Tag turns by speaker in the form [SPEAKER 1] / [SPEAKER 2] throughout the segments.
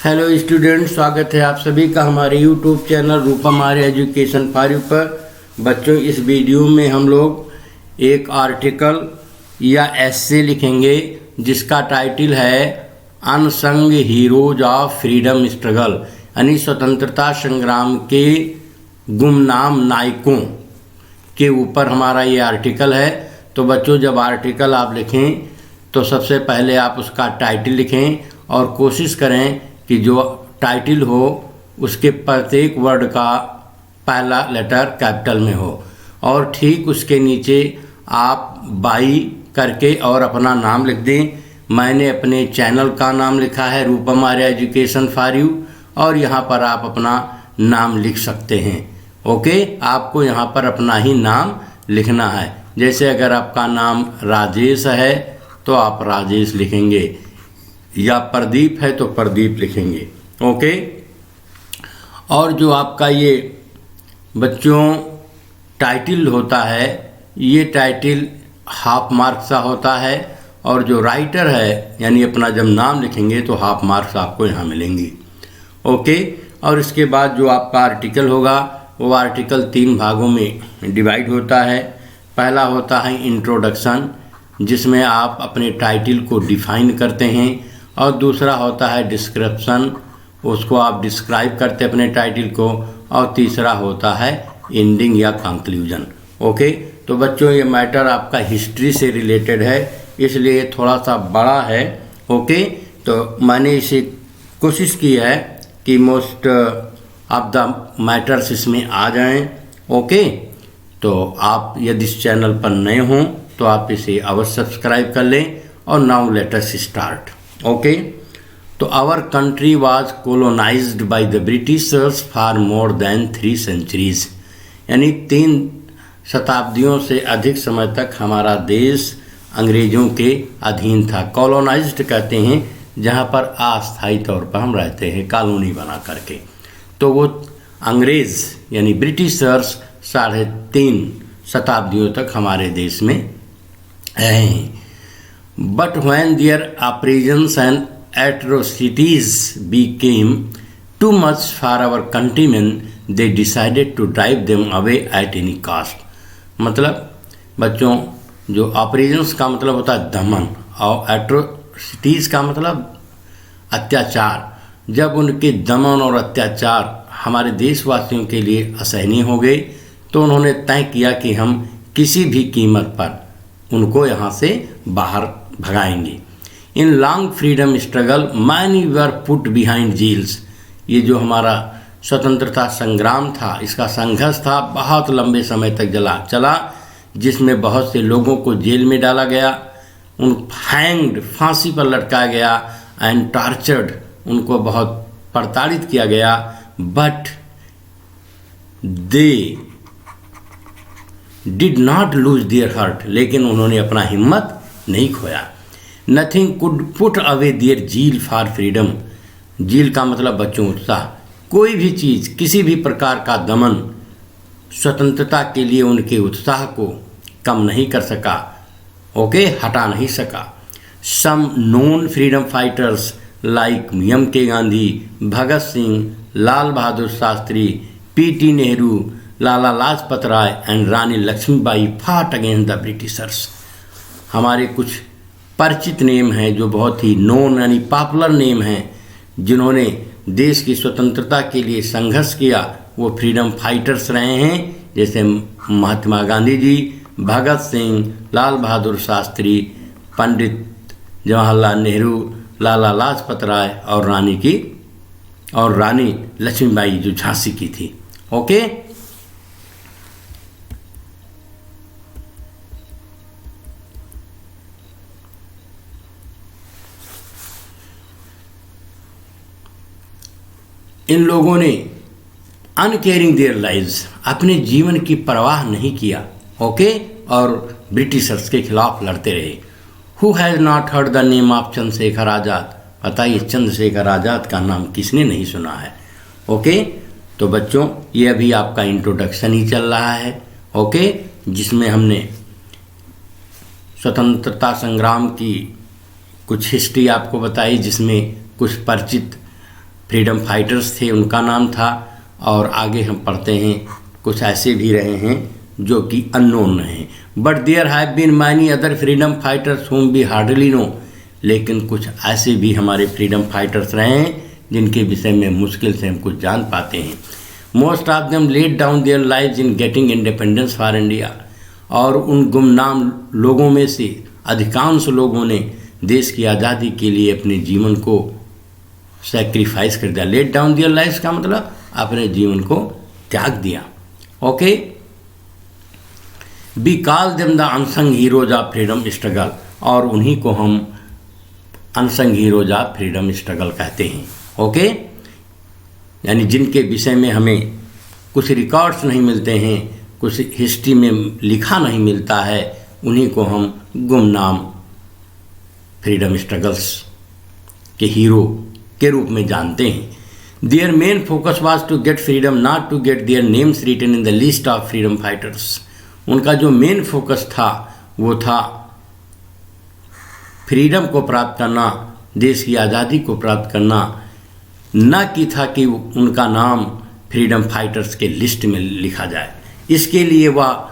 [SPEAKER 1] Hello student, स्वागत है आप सभी का हमारे YouTube channel Rupam Arya education for you पर। बच्चों, इस वीडियो में हम लोग एक आर्टिकल या एस्से लिखेंगे जिसका टाइटल है unsung heroes of freedom struggle, यानी स्वतंत्रता संग्राम के गुमनाम नायकों के ऊपर हमारा ये आर्टिकल है। तो बच्चों, जब आर्टिकल आप लिखें तो सबसे पहले आप उसका टाइटल लिखें और कोशिश करें कि जो टाइटल हो उसके प्रत्येक वर्ड का पहला लेटर कैपिटल में हो, और ठीक उसके नीचे आप बाई करके और अपना नाम लिख दें। मैंने अपने चैनल का नाम लिखा है रूपम आर्य एजुकेशन फॉर यू, और यहाँ पर आप अपना नाम लिख सकते हैं। ओके, आपको यहाँ पर अपना ही नाम लिखना है। जैसे अगर आपका नाम राजेश है तो आप राजेश लिखेंगे, या प्रदीप है तो प्रदीप लिखेंगे। ओके, और जो आपका ये बच्चों टाइटल होता है, ये टाइटल हाफ मार्क्स का होता है, और जो राइटर है यानी अपना जब नाम लिखेंगे तो हाफ मार्क्स आपको यहाँ मिलेंगी। ओके, और इसके बाद जो आपका आर्टिकल होगा वो आर्टिकल 3 भागों में डिवाइड होता है। पहला होता है इंट्रोडक्शन, जिसमें आप अपने टाइटल को डिफाइन करते हैं, और दूसरा होता है डिस्क्रिप्शन, उसको आप डिस्क्राइब करते हैं अपने टाइटल को, और तीसरा होता है एंडिंग या कंक्लूजन। ओके, तो बच्चों ये मैटर आपका हिस्ट्री से रिलेटेड है, इसलिए थोड़ा सा बड़ा है। ओके, तो मैंने इसे कोशिश की है कि मोस्ट ऑफ द मैटर्स इसमें आ जाएं। ओके, तो आप यदि इस चैनल पर नए हों तो आप इसे अवश्य सब्सक्राइब कर लें। और now let us start. Okay, तो our country was colonised by the Britishers for more than 3 centuries, यानी 3 शताब्दियों से अधिक समय तक हमारा देश अंग्रेजों के अधीन था। कॉलोनाइज्ड कहते हैं जहाँ पर अस्थायी तौर पर हम रहते हैं, कॉलोनी बना करके। तो वो अंग्रेज यानी ब्रिटिशर्स 3.5 शताब्दियों तक हमारे देश में रहे हैं। But when their oppressions and atrocities became too much for our countrymen, they decided to drive them away at any cost. मतलब बच्चों, जो ऑपरेशंस का मतलब होता है दमन, और एट्रोसिटीज़ का मतलब अत्याचार। जब उनके दमन और अत्याचार हमारे देशवासियों के लिए असहनीय हो गए तो उन्होंने तय किया कि हम किसी भी कीमत पर उनको यहाँ से बाहर भगाएंगे। In long freedom struggle many were put behind jails, ये जो हमारा स्वतंत्रता संग्राम था, इसका संघर्ष था, बहुत लंबे समय तक चला, जिसमें बहुत से लोगों को जेल में डाला गया, उन हैंग्ड फांसी पर लटकाया गया, एंड टॉर्चर्ड, उनको बहुत प्रताड़ित किया गया। But they did not lose their heart, लेकिन उन्होंने अपना हिम्मत नहीं खोया। Nothing could put away their zeal for freedom, zeal का मतलब बच्चों उत्साह। कोई भी चीज़, किसी भी प्रकार का दमन स्वतंत्रता के लिए उनके उत्साह को कम नहीं कर सका। ओके, हटा नहीं सका। Some known freedom fighters like M K Gandhi, Bhagat Singh, Lal Bahadur Shastri, PT Nehru, Lala Lajpat Rai and Rani Lakshmibai fought against the Britishers. हमारे कुछ परिचित नेम हैं जो बहुत ही नोन यानी पॉपुलर नेम हैं, जिन्होंने देश की स्वतंत्रता के लिए संघर्ष किया, वो फ्रीडम फाइटर्स रहे हैं, जैसे महात्मा गांधी जी, भगत सिंह, लाल बहादुर शास्त्री, पंडित जवाहरलाल नेहरू, लाला लाजपत राय और रानी लक्ष्मीबाई जो झांसी की थी। ओके, इन लोगों ने अनकेयरिंग देयर लाइव्स, अपने जीवन की परवाह नहीं किया। ओके, और ब्रिटिशर्स के खिलाफ लड़ते रहे। Who has not heard the name of Chandrashekhar Azad, बताइए चंद्रशेखर आज़ाद का नाम किसने नहीं सुना है। ओके, तो बच्चों ये अभी आपका इंट्रोडक्शन ही चल रहा है। ओके, जिसमें हमने स्वतंत्रता संग्राम की कुछ हिस्ट्री आपको बताई, जिसमें कुछ परिचित फ्रीडम फाइटर्स थे उनका नाम था। और आगे हम पढ़ते हैं कुछ ऐसे भी रहे हैं जो कि अननोन हैं। But there have been many other freedom fighters whom we hardly know, लेकिन कुछ ऐसे भी हमारे फ्रीडम फाइटर्स रहे हैं जिनके विषय में मुश्किल से हम कुछ जान पाते हैं। Most of them laid down their lives in getting independence for India, और उन गुमनाम लोगों में से अधिकांश लोगों ने देश की आज़ादी के लिए अपने जीवन को सैक्रिफाइस कर दिया। लेड डाउन देयर लाइव्स का मतलब अपने जीवन को त्याग दिया। Okay, we call them the unsung heroes of freedom struggle, और उन्हीं को हम unsung heroes of freedom struggle कहते हैं। ओके, यानी जिनके विषय में हमें कुछ रिकॉर्ड्स नहीं मिलते हैं, कुछ हिस्ट्री में लिखा नहीं मिलता है, उन्हीं को हम गुमनाम फ्रीडम स्ट्रगल्स के हीरो के रूप में जानते हैं। Their main focus was to get freedom, not to get their names written in the list of freedom fighters. उनका जो मेन फोकस था वो था फ्रीडम को प्राप्त करना, देश की आज़ादी को प्राप्त करना, न कि था कि उनका नाम फ्रीडम फाइटर्स के लिस्ट में लिखा जाए। इसके लिए वह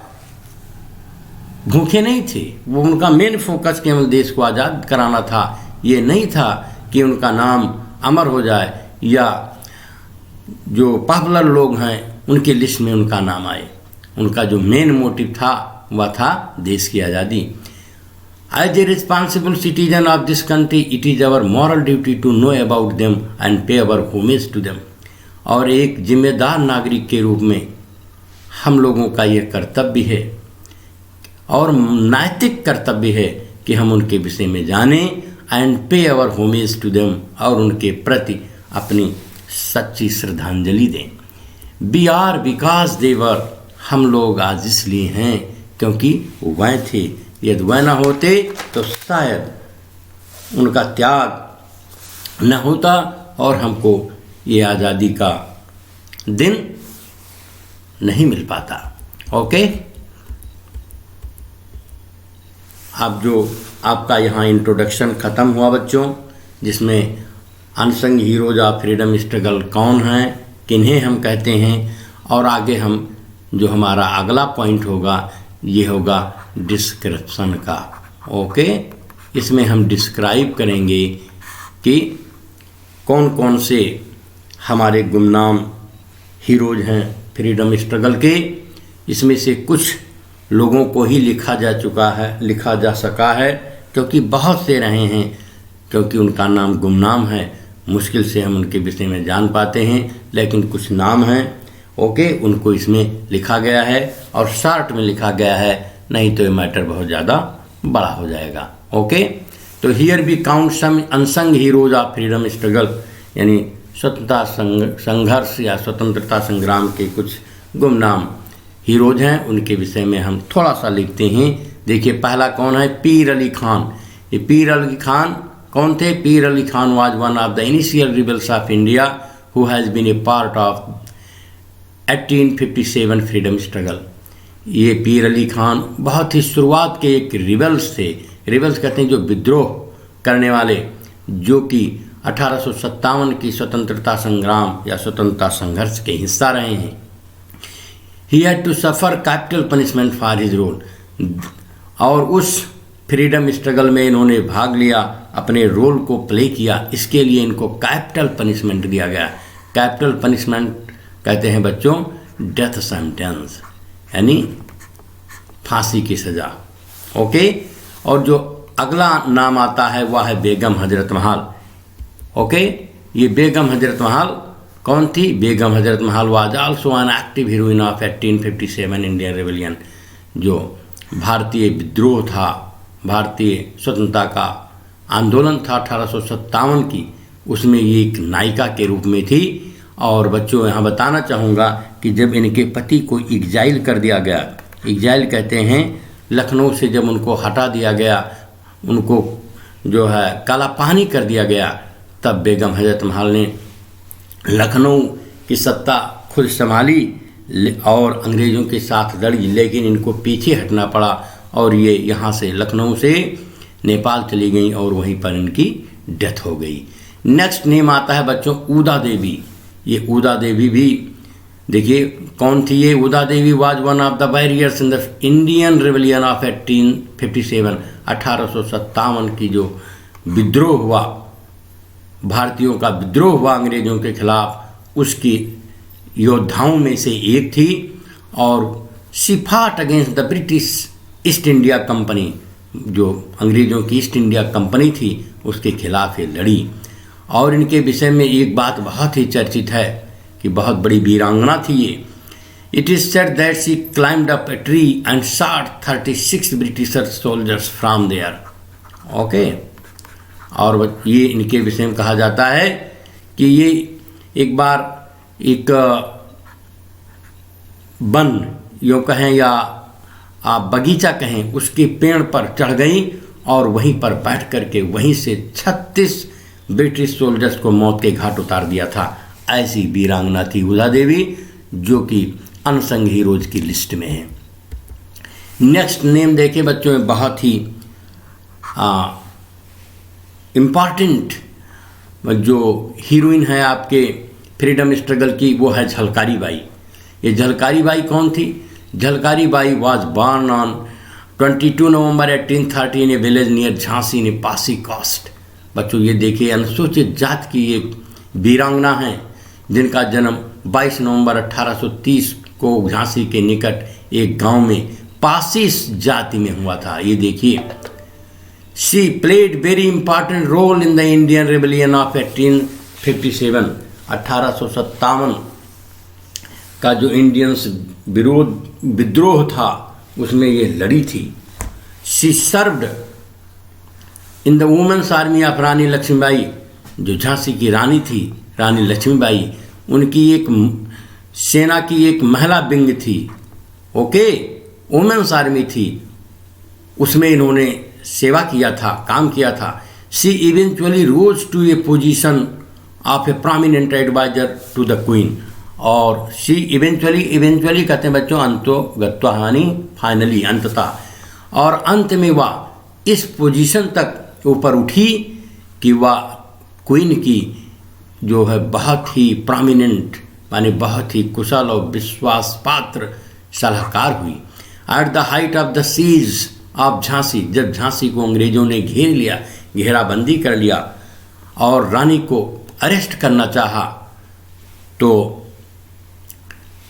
[SPEAKER 1] भूखे नहीं थे, वो उनका मेन फोकस केवल देश को आज़ाद कराना था। ये नहीं था कि उनका नाम अमर हो जाए या जो पॉपुलर लोग हैं उनके लिस्ट में उनका नाम आए। उनका जो मेन मोटिव था वह था देश की आज़ादी। As a responsible citizen of this country it is our moral duty to know about them and pay our homage to them, और एक जिम्मेदार नागरिक के रूप में हम लोगों का यह कर्तव्य है और नैतिक कर्तव्य है कि हम उनके विषय में जानें and pay our homage to them, और उनके प्रति अपनी सच्ची श्रद्धांजलि दें। वी आर बिकॉज दे वर, हम लोग आज इसलिए हैं क्योंकि वह थे। यदि वह न होते तो शायद उनका त्याग न होता और हमको ये आज़ादी का दिन नहीं मिल पाता। ओके, अब जो आपका यहाँ इंट्रोडक्शन ख़त्म हुआ बच्चों, जिसमें unsung heroes of freedom struggle कौन हैं, किन्हें हम कहते हैं, और आगे हम जो हमारा अगला पॉइंट होगा ये होगा डिस्क्रिप्शन का। ओके, इसमें हम डिस्क्राइब करेंगे कि कौन कौन से हमारे गुमनाम हीरोज हैं फ्रीडम स्ट्रगल के। इसमें से कुछ लोगों को ही लिखा जा सका है, क्योंकि बहुत से रहे हैं, क्योंकि उनका नाम गुमनाम है, मुश्किल से हम उनके विषय में जान पाते हैं। लेकिन कुछ नाम हैं, ओके, उनको इसमें लिखा गया है और शॉर्ट में लिखा गया है, नहीं तो ये मैटर बहुत ज़्यादा बड़ा हो जाएगा। ओके, तो here we count some unsung heroes of freedom struggle, यानी स्वतंत्रता संघर्ष या स्वतंत्रता संग्राम के कुछ गुमनाम हीरोज हैं, उनके विषय में हम थोड़ा सा लिखते हैं। देखिए, पहला कौन है? पीर अली खान। ये पीर अली खान कौन थे? Pir Ali Khan was one of the initial rebels of India who has been a part of 1857 freedom struggle. ये पीर अली खान बहुत ही शुरुआत के एक रिबल्स थे। रिबल्स कहते हैं जो विद्रोह करने वाले, जो कि 1857 की स्वतंत्रता संग्राम या स्वतंत्रता संघर्ष के हिस्सा रहे हैं। He had to suffer capital punishment for his role, और उस फ्रीडम स्ट्रगल में इन्होंने भाग लिया, अपने रोल को प्ले किया, इसके लिए इनको कैपिटल पनिशमेंट दिया गया। कैपिटल पनिशमेंट कहते हैं बच्चों डेथ सेंटेंस, यानी फांसी की सज़ा। ओके, और जो अगला नाम आता है वह है बेगम हजरत महल। ओके, ये बेगम हजरत महल कौन थी? Begum Hazrat Mahal was also an active heroine of 1857 Indian rebellion. जो भारतीय विद्रोह था, भारतीय स्वतंत्रता का आंदोलन था 1857 की, उसमें ये एक नायिका के रूप में थी। और बच्चों यहाँ बताना चाहूँगा कि जब इनके पति को एग्जाइल कर दिया गया, एग्जाइल कहते हैं लखनऊ से जब उनको हटा दिया गया, उनको जो है काला पानी कर दिया गया, तब बेगम हजरत महल ने लखनऊ की सत्ता खुद संभाली और अंग्रेज़ों के साथ लड़ी, लेकिन इनको पीछे हटना पड़ा और ये यहाँ से लखनऊ से नेपाल चली गई और वहीं पर इनकी डेथ हो गई। नेक्स्ट नेम आता है बच्चों उदा देवी। ये उदा देवी भी देखिए कौन थी ये। Uda Devi was one of the warriors in the Indian rebellion of 1857। 1857 की जो विद्रोह हुआ, भारतीयों का विद्रोह हुआ अंग्रेजों के खिलाफ, उसकी योद्धाओं में से एक थी। और शी फाट against the British east India company, जो अंग्रेजों की ईस्ट इंडिया कंपनी थी उसके खिलाफ ये लड़ी। और इनके विषय में एक बात बहुत ही चर्चित है कि बहुत बड़ी वीरांगना थी ये। It is said that she climbed up a tree and shot 36 British soldiers from there. Okay, और ये इनके विषय में कहा जाता है कि ये एक बार एक वन यो कहें या आप बगीचा कहें, उसके पेड़ पर चढ़ गई और वहीं पर बैठ करके वहीं से 36 ब्रिटिश सोल्जर्स को मौत के घाट उतार दिया था। ऐसी वीरांगना थी उदा देवी, जो कि अनसंग हीरोज की लिस्ट में है। नेक्स्ट नेम देखें बच्चों में, बहुत ही इम्पॉर्टेंट जो हीरोइन है आपके फ्रीडम स्ट्रगल की, वो है झलकारी बाई। ये झलकारी बाई कौन थी? Jhalkari Bai was born on 22 November 1830 in a village near Jhansi in Pasi caste. बच्चों ये देखिए अनुसूचित जात की एक वीरांगना है जिनका जन्म 22 नवंबर 1830 को झांसी के निकट एक गांव में पासीस जाति में हुआ था। ये देखिए, she played very important role in the Indian rebellion of 1857। 1857 का जो इंडियंस विद्रोह था उसमें ये लड़ी थी। She served in the women's army of Rani Lakshmibai. जो झांसी की रानी थी, रानी लक्ष्मीबाई, उनकी एक सेना की एक महिला विंग थी। ओके, वुमेन्स आर्मी थी, उसमें इन्होंने सेवा किया था, काम किया था। She eventually rose to a position of a prominent advisor to the queen. और शी इवेंचुअली कहते हैं बच्चों अंतोगत्वा, यानी फाइनली, अंततः। और अंत में वह इस पोजीशन तक ऊपर उठी कि वह क्वीन की जो है बहुत ही प्रोमिनेंट, माने बहुत ही कुशल और विश्वास पात्र सलाहकार हुई। At the height of the siege of Jhansi, जब झांसी को अंग्रेजों ने घेर लिया, घेराबंदी कर लिया और रानी को अरेस्ट करना चाहा, तो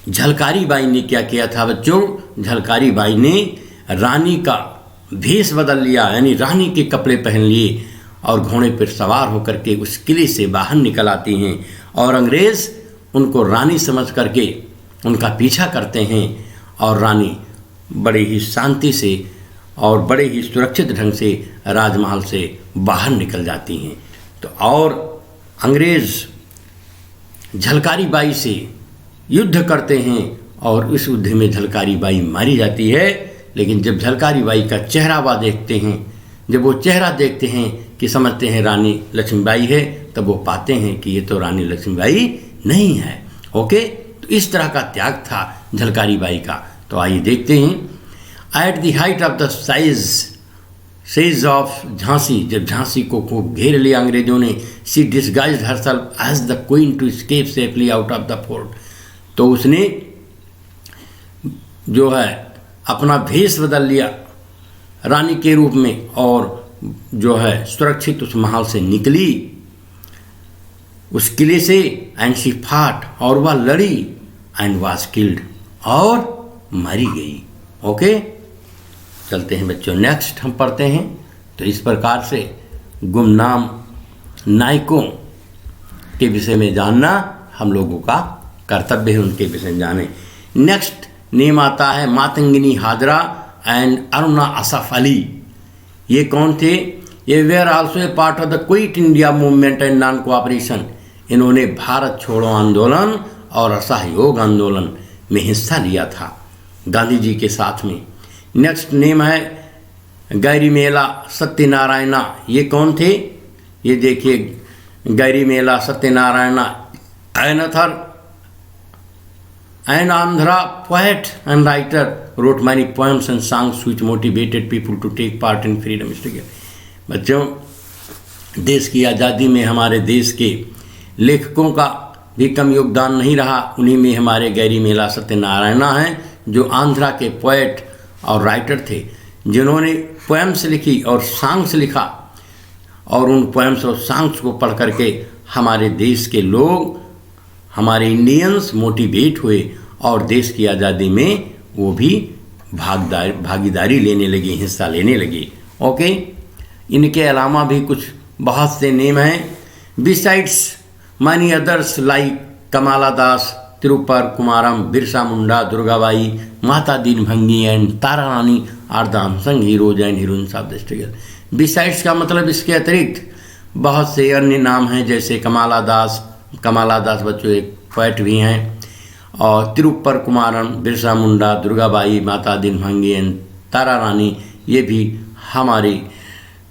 [SPEAKER 1] झलकारी बाई ने क्या किया था बच्चों? झलकारी बाई ने रानी का भेष बदल लिया, यानी रानी के कपड़े पहन लिए और घोड़े पर सवार होकर के उस किले से बाहर निकल आती हैं। और अंग्रेज़ उनको रानी समझ करके उनका पीछा करते हैं और रानी बड़े ही शांति से और बड़े ही सुरक्षित ढंग से राजमहल से बाहर निकल जाती हैं। तो और अंग्रेज़ झलकारी बाई से युद्ध करते हैं और इस युद्ध में झलकारी बाई मारी जाती है। लेकिन जब झलकारी बाई का चेहरा वह देखते हैं, जब वो चेहरा देखते हैं कि समझते हैं रानी लक्ष्मीबाई है, तब वो पाते हैं कि ये तो रानी लक्ष्मीबाई नहीं है। ओके, तो इस तरह का त्याग था झलकारी बाई का। तो आइए देखते हैं। At the height of the siege of Jhansi, जब झांसी को खूब घेर लिया अंग्रेजों ने, she disguised herself as the queen to escape safely out of the fort. तो उसने जो है अपना भेष बदल लिया रानी के रूप में और जो है सुरक्षित उस महल से निकली, उस किले से। एंड शी फाट, और वह लड़ी, एंड वाज किल्ड, और मारी गई। ओके, चलते हैं बच्चों, नेक्स्ट हम पढ़ते हैं। तो इस प्रकार से गुमनाम नायकों के विषय में जानना हम लोगों का कर्तव्य है, उनके विषय में जाने। नेक्स्ट नेम आता है मातंगिनी हाजरा एंड अरुणा असफ अली। ये कौन थे? ये where also a part of the quit India movement and non cooperation. इन्होंने भारत छोड़ो आंदोलन और असहयोग आंदोलन में हिस्सा लिया था गांधी जी के साथ में। नेक्स्ट नेम है गैरीमेला सत्यनारायणा। ये कौन थे? ये देखिए, गैरीमेला Satyanarayana an Andhra poet and writer, wrote many poems and songs which motivated people to take part in freedom struggle. बच्चों, देश की आज़ादी में हमारे देश के लेखकों का भी कम योगदान नहीं रहा। उन्हीं में हमारे गैरी मेला सत्यनारायणा हैं, जो आंध्रा के पोएट और राइटर थे, जिन्होंने पोएम्स लिखी और सॉन्ग्स लिखा, और उन पोएम्स और सॉन्ग्स को पढ़ करके हमारे देश के लोग, हमारे इंडियंस मोटिवेट हुए और देश की आज़ादी में वो भी भागीदारी लेने लगे, हिस्सा लेने लगे। ओके, इनके अलावा भी कुछ बहुत से नेम हैं। Besides many others like Kamala Das, Tiruppur Kumaran, Birsa Munda, Durgabai, Mata Dinbhangi and Tara Rani are the unsung heroes and heroines of the struggle. Besides का मतलब इसके अतिरिक्त बहुत से अन्य नाम हैं, जैसे कमाला दास बच्चों एक पोएट भी हैं, और तिरुपर कुमारन, बिरसा मुंडा, दुर्गाबाई, माता दीनभंगी एंड तारा रानी, ये भी हमारी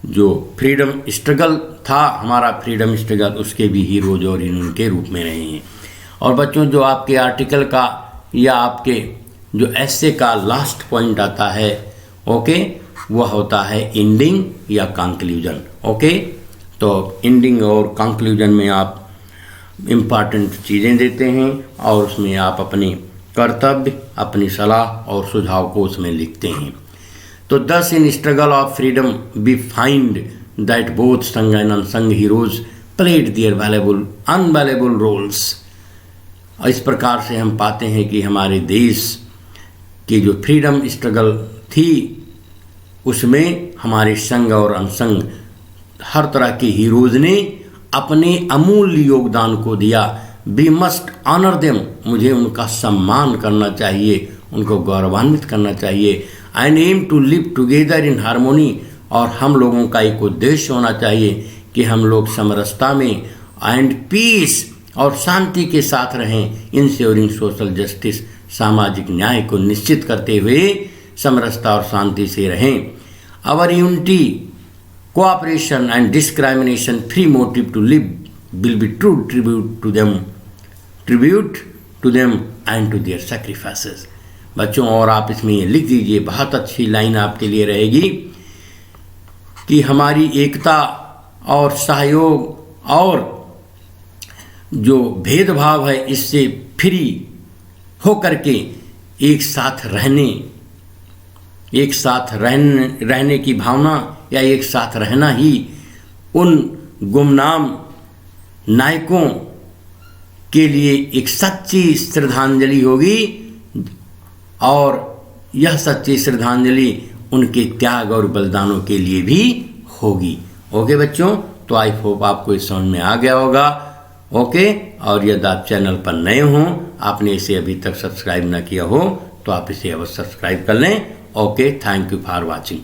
[SPEAKER 1] जो फ्रीडम स्ट्रगल था, हमारा फ्रीडम स्ट्रगल, उसके भी हीरोज और हीरोइन के रूप में रहे हैं। और बच्चों, जो आपके आर्टिकल का या आपके जो एस्से का लास्ट पॉइंट आता है, ओके, वह होता है एंडिंग या कंक्लूजन। ओके, तो एंडिंग और कंक्लूजन में आप इम्पॉर्टेंट चीज़ें देते हैं और उसमें आप अपने कर्तव्य, अपनी सलाह और सुझाव को उसमें लिखते हैं। तो thus in struggle of freedom we find that both sung and unsung heroes played their unvaluable roles. इस प्रकार से हम पाते हैं कि हमारे देश की जो फ्रीडम स्ट्रगल थी, उसमें हमारे संग और अनसंग हर तरह के हीरोज ने अपने अमूल्य योगदान को दिया। वी मस्ट ऑनर देम, मुझे उनका सम्मान करना चाहिए, उनको गौरवान्वित करना चाहिए। And aim to live together in harmony, और हम लोगों का एक उद्देश्य होना चाहिए कि हम लोग समरसता में एंड पीस और शांति के साथ रहें। इंश्योरिंग सोशल जस्टिस, सामाजिक न्याय को निश्चित करते हुए समरसता और शांति से रहें। Our unity, cooperation and discrimination free motive to live will be true tribute to them and to their sacrifices। बच्चों, और आप इसमें ये लिख दीजिए, बहुत अच्छी लाइन आपके लिए रहेगी कि हमारी एकता और सहयोग और जो भेदभाव है, इससे फ्री होकर के एक साथ रहने की भावना या एक साथ रहना ही उन गुमनाम नायकों के लिए एक सच्ची श्रद्धांजलि होगी, और यह सच्ची श्रद्धांजलि उनके त्याग और बलिदानों के लिए भी होगी। ओके बच्चों, तो आई होप आपको इस समझ में आ गया होगा। ओके, और यदि आप चैनल पर नए हों, आपने इसे अभी तक सब्सक्राइब ना किया हो, तो आप इसे अवश्य सब्सक्राइब कर लें। Okay, thank you for watching.